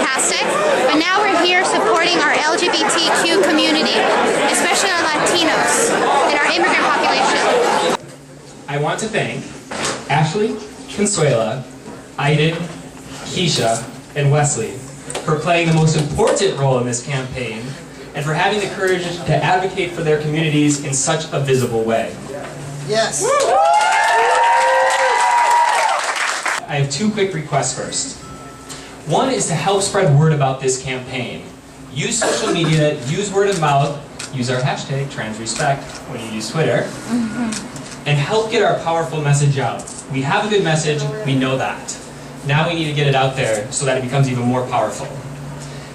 fantastic, but now we're here supporting our LGBTQ community, especially our Latinos and our immigrant population. I want to thank Ashley, Consuela, Aiden, Keisha, and Wesley for playing the most important role in this campaign and for having the courage to advocate for their communities in such a visible way. Yes. I have two quick requests first. One is to help spread word about this campaign. Use social media, use word of mouth, use our hashtag #TransRespect when you use Twitter, and help get our powerful message out. We have a good message, we know that. Now we need to get it out there so that it becomes even more powerful.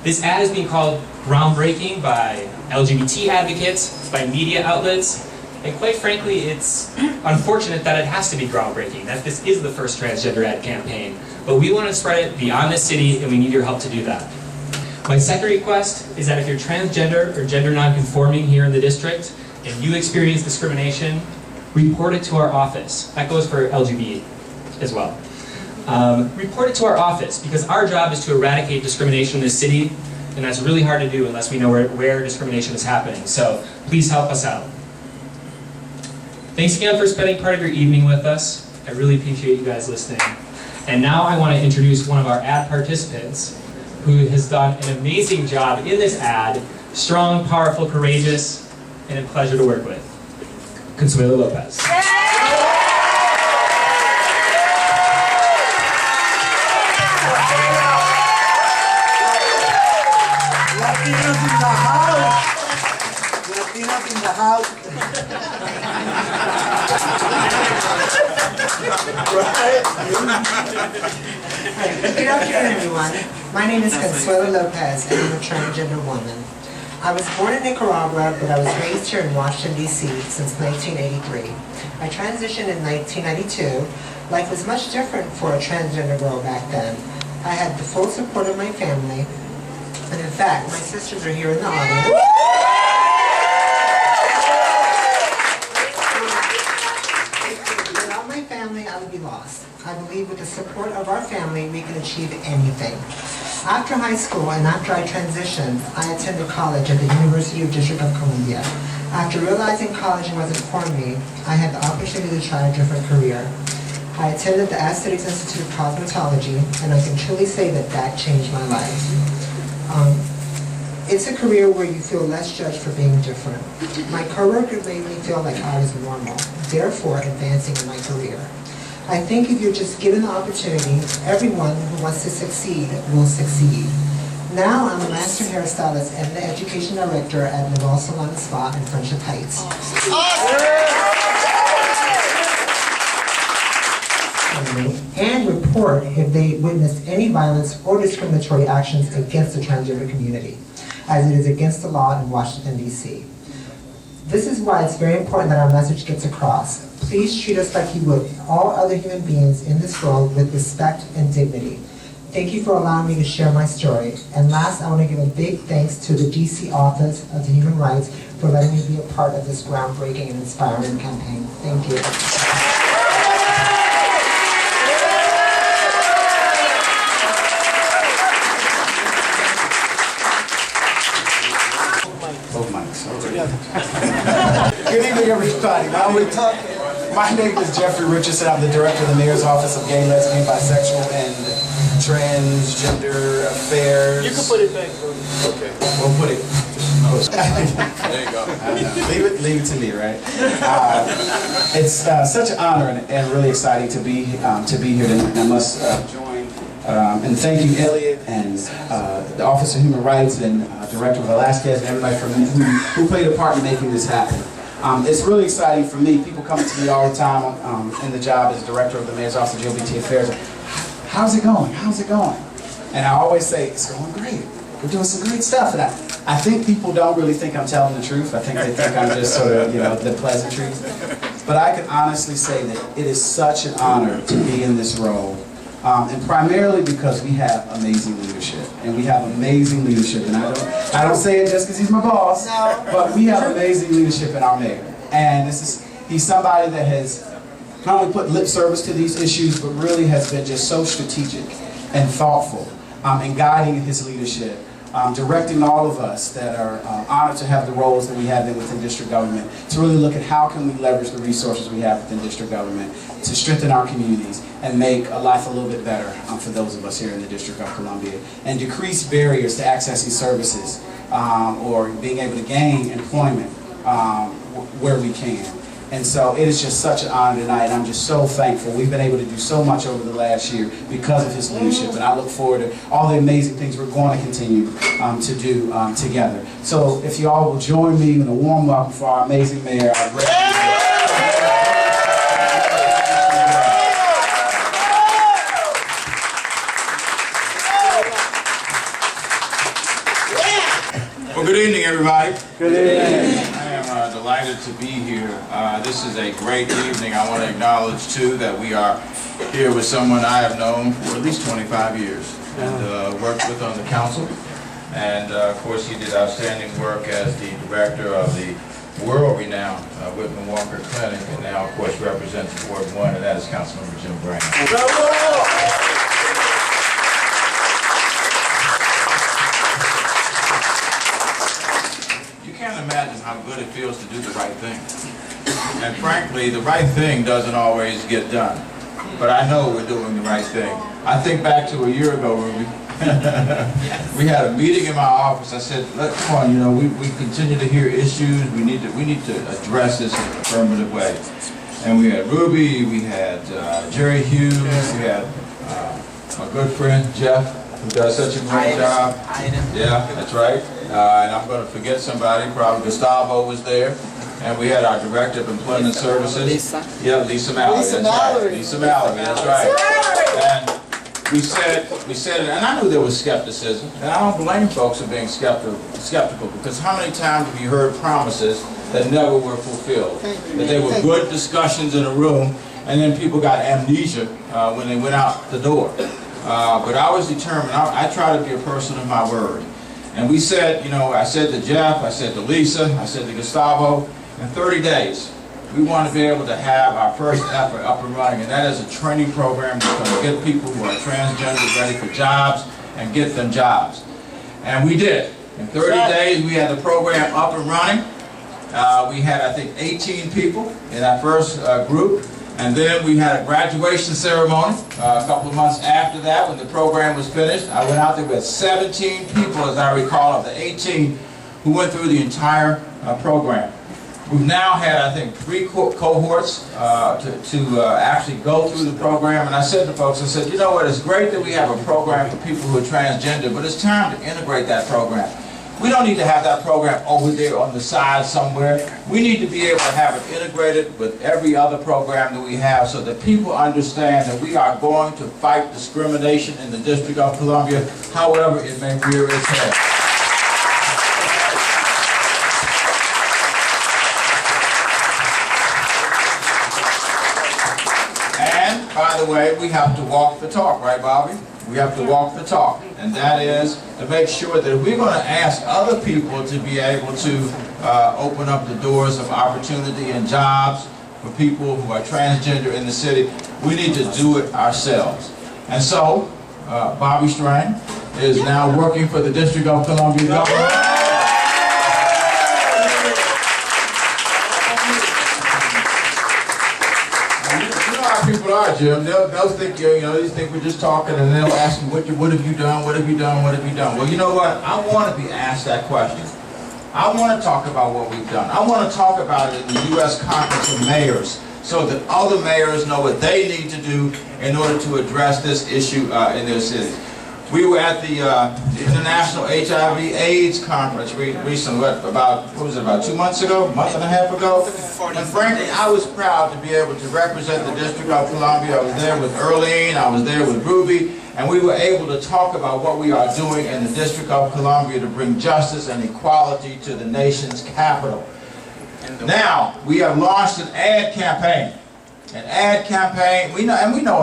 This ad is being called groundbreaking by LGBT advocates, by media outlets, and quite frankly, it's unfortunate that it has to be groundbreaking, that this is the first transgender ad campaign. But we want to spread it beyond the city, and we need your help to do that. My second request is that if you're transgender or gender non-conforming here in the district, and you experience discrimination, report it to our office. That goes for LGBT as well. Report it to our office, because our job is to eradicate discrimination in this city, and that's really hard to do unless we know where discrimination is happening. So please help us out. Thanks again for spending part of your evening with us. I really appreciate you guys listening. And now I want to introduce one of our ad participants who has done an amazing job in this ad. Strong, powerful, courageous, and a pleasure to work with. Consuela Lopez. Latinos in the house. Latinos in the house. Good afternoon, everyone. My name is Consuela Lopez, and I'm a transgender woman. I was born in Nicaragua, but I was raised here in Washington, D.C. since 1983. I transitioned in 1992. Life was much different for a transgender girl back then. I had the full support of my family, and in fact, my sisters are here in the audience. Without my family, I would be lost. I believe with the support of our family, we can achieve anything. After high school and after I transitioned, I attended college at the University of District of Columbia. After realizing college wasn't for me, I had the opportunity to try a different career. I attended the Aesthetics Institute of Cosmetology, and I can truly say that that changed my life. It's a career where you feel less judged for being different. My coworker made me feel like I was normal, therefore advancing in my career. I think if you're just given the opportunity, everyone who wants to succeed will succeed. Now I'm a master hairstylist and the education director at MOVA Salon and Spa in Friendship Heights. And report if they witness any violence or discriminatory actions against the transgender community, as it is against the law in Washington, D.C. This is why it's very important that our message gets across. Please treat us like you would all other human beings in this world with respect and dignity. Thank you for allowing me to share my story. And last, I want to give a big thanks to the D.C. Office of the Human Rights for letting me be a part of this groundbreaking and inspiring campaign. Thank you. Good evening, everybody. My name is Jeffrey Richardson. I'm the director of the Mayor's Office of Gay, Lesbian, Bisexual, and Transgender Affairs. You can put it back. Okay, we'll put it. There you go. Leave it to me, right? It's such an honor and really exciting to be here tonight. I must join and thank you, Elliot, and the Office of Human Rights, and Director Velasquez, and everybody who played a part in making this happen. It's really exciting for me. People come to me all the time in the job as Director of the Mayor's Office of LGBT Affairs. How's it going? How's it going? And I always say, it's going great. We're doing some great stuff. And I think people don't really think I'm telling the truth. I think they think I'm just sort of, the pleasantries. But I can honestly say that it is such an honor to be in this role. And primarily because we have amazing leadership, and we have amazing leadership, and I don't say it just because he's my boss, but we have amazing leadership in our mayor, and he's somebody that has not only put lip service to these issues, but really has been just so strategic and thoughtful and guiding his leadership, directing all of us that are honored to have the roles that we have within district government to really look at how can we leverage the resources we have within district government to strengthen our communities and make life a little bit better for those of us here in the District of Columbia, and decrease barriers to accessing services or being able to gain employment where we can. And so it is just such an honor tonight, and I'm just so thankful. We've been able to do so much over the last year because of his leadership, and I look forward to all the amazing things we're going to continue to do together. So if you all will join me in a warm welcome for our amazing mayor, our great Well, good evening, everybody. Good evening. I am delighted to be here. This is a great evening. I want to acknowledge, too, that we are here with someone I have known for at least 25 years and worked with on the council. And, of course, he did outstanding work as the director of the world-renowned Whitman Walker Clinic, and now, of course, represents Ward 1, and that is Councilmember Jim Gray. You can't imagine how good it feels to do the right thing. And frankly, the right thing doesn't always get done. But I know we're doing the right thing. I think back to a year ago, Ruby. We had a meeting in my office. I said, come on, you know, we continue to hear issues. We need to address this in an affirmative way. And we had Ruby, we had Jerry Hughes, we had my good friend Jeff, who does such a great job. Yeah, that's right. And I'm going to forget somebody, probably Gustavo was there. And we had our Director of Employment Services. Lisa. Yeah, Lisa Mallory. Lisa Mallory, that's right. And we said, and I knew there was skepticism, and I don't blame folks for being skeptical, because how many times have you heard promises that never were fulfilled? That they were good discussions in a room, and then people got amnesia when they went out the door. But I was determined. I try to be a person of my word. And we said, you know, I said to Jeff, I said to Lisa, I said to Gustavo, in 30 days, we want to be able to have our first effort up and running, and that is a training program that's going to get people who are transgender ready for jobs and get them jobs. And we did. In 30 days, we had the program up and running. We had, I think, 18 people in our first group. And then we had a graduation ceremony a couple of months after that when the program was finished. I went out there with 17 people, as I recall, of the 18 who went through the entire program. We've now had, I think, 3 cohorts to actually go through the program. And I said to folks, I said, you know what, it's great that we have a program for people who are transgender, but it's time to integrate that program. We don't need to have that program over there on the side somewhere. We need to be able to have it integrated with every other program that we have so that people understand that we are going to fight discrimination in the District of Columbia, however it may rear its head. And, by the way, we have to walk the talk, right, Bobby? We have to walk the talk, and that is to make sure that if we're going to ask other people to be able to open up the doors of opportunity and jobs for people who are transgender in the city, we need to do it ourselves. And so, Bobby Strang is now working for the District of Columbia government. People are, Jim. They'll think, you know, they think we're just talking, and they'll ask me, what have you done, what have you done, what have you done? Well, you know what? I want to be asked that question. I want to talk about what we've done. I want to talk about it in the U.S. Conference of Mayors so that other mayors know what they need to do in order to address this issue in their cities. We were at the International HIV/AIDS Conference recently, about 2 months ago, a month and a half ago? And frankly, I was proud to be able to represent the District of Columbia. I was there with Earlene, I was there with Ruby, and we were able to talk about what we are doing in the District of Columbia to bring justice and equality to the nation's capital. Now, we have launched an ad campaign. An ad campaign, we know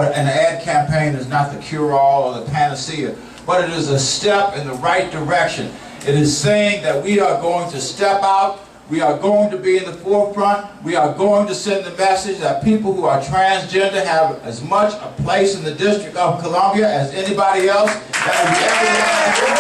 an ad campaign is not the cure-all or the panacea, but it is a step in the right direction. It is saying that we are going to step out, We are going to be in the forefront. We are going to send the message that people who are transgender have as much a place in the District of Columbia as anybody else. That will be everyone.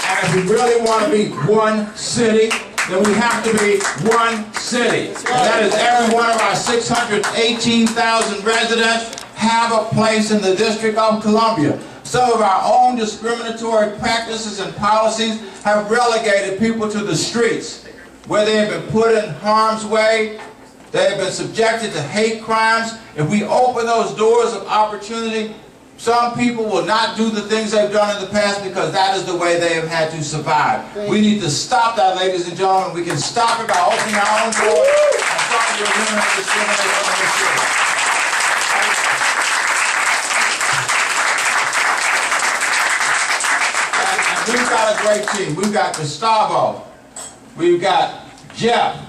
And if we really want to be one city, then we have to be one city. And that is every one of our 618,000 residents have a place in the District of Columbia. Some of our own discriminatory practices and policies have relegated people to the streets, where they have been put in harm's way. They have been subjected to hate crimes. If we open those doors of opportunity, some people will not do the things they've done in the past because that is the way they have had to survive. We need to stop that, ladies and gentlemen. We can stop it by opening our own doors and starting to eliminate discrimination in this city. And we've got a great team. We've got Gustavo. We've got Jeff.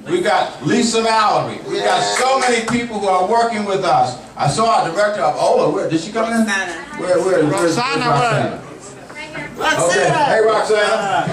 We've got Lisa Mallory. We've got so many people who are working with us. I saw our director of OLA. Where did she come in? Where's Roxana? Okay. Hey, Roxana.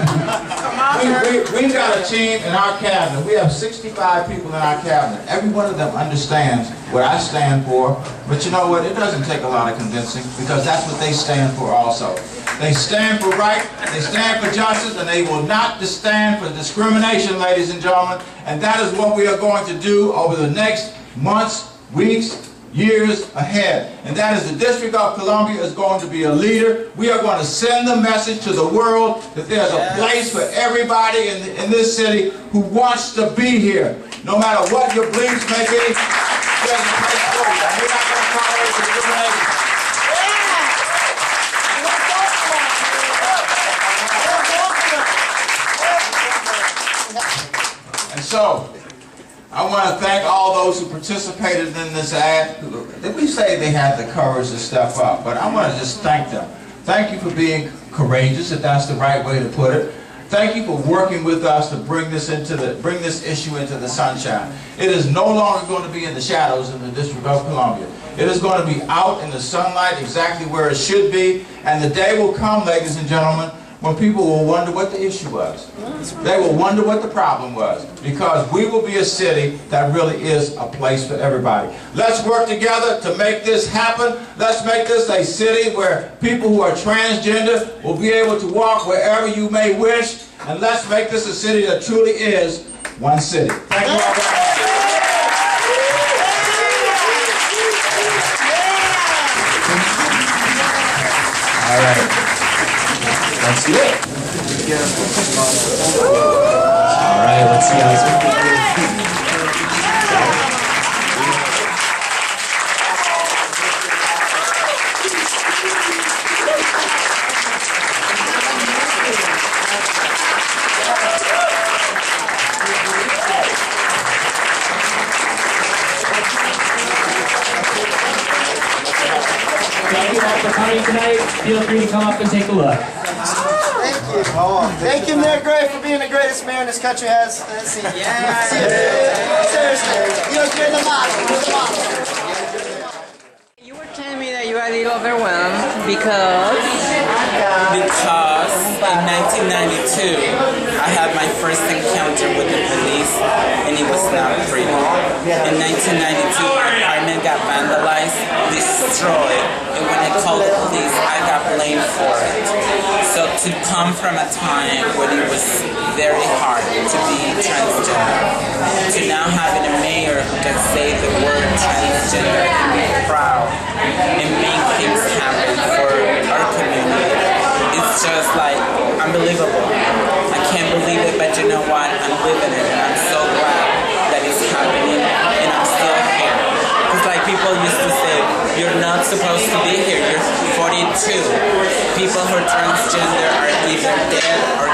We've got a team in our cabinet. We have 65 people in our cabinet. Every one of them understands what I stand for. But you know what? It doesn't take a lot of convincing because that's what they stand for also. They stand for right, they stand for justice, and they will not stand for discrimination, ladies and gentlemen. And that is what we are going to do over the next months, weeks, years ahead. And that is the District of Columbia is going to be a leader. We are going to send the message to the world that there's a place for everybody in this city who wants to be here. No matter what your beliefs may be, there's a place for you. And we're not going to tolerate discrimination. And so, I want to thank all those who participated in this ad. Did we say they had the courage to step up? But I want to just thank them. Thank you for being courageous, if that's the right way to put it. Thank you for working with us to bring this issue into the sunshine. It is no longer going to be in the shadows in the District of Columbia. It is going to be out in the sunlight exactly where it should be. And the day will come, ladies and gentlemen, when people will wonder what the issue was. They will wonder what the problem was, because we will be a city that really is a place for everybody. Let's work together to make this happen. Let's make this a city where people who are transgender will be able to walk wherever you may wish, and let's make this a city that truly is one city. Thank you all very much. All right. Let's do it. All right, let's see how it's Thank you all for coming tonight. Feel free to come up and take a look. Thank you, Mayor Gray, for being the greatest mayor this country has seen. Yeah. Seriously. You're the model. You were telling me that you were a little overwhelmed because in 1992 I had my first encounter with the police and it was not pretty. In 1992 my apartment got vandalized, destroyed, and when I called the police I got blamed for it. So to come from a time when it was very hard to be transgender, to now having a mayor who can say the word transgender and be proud and make things happen for our community, it's just like unbelievable. I can't believe it, but you know what? I'm living it and I'm so glad that it's happening and I'm still here. Because like people used to say, you're not supposed to be here, you're 42. People who are transgender are either dead or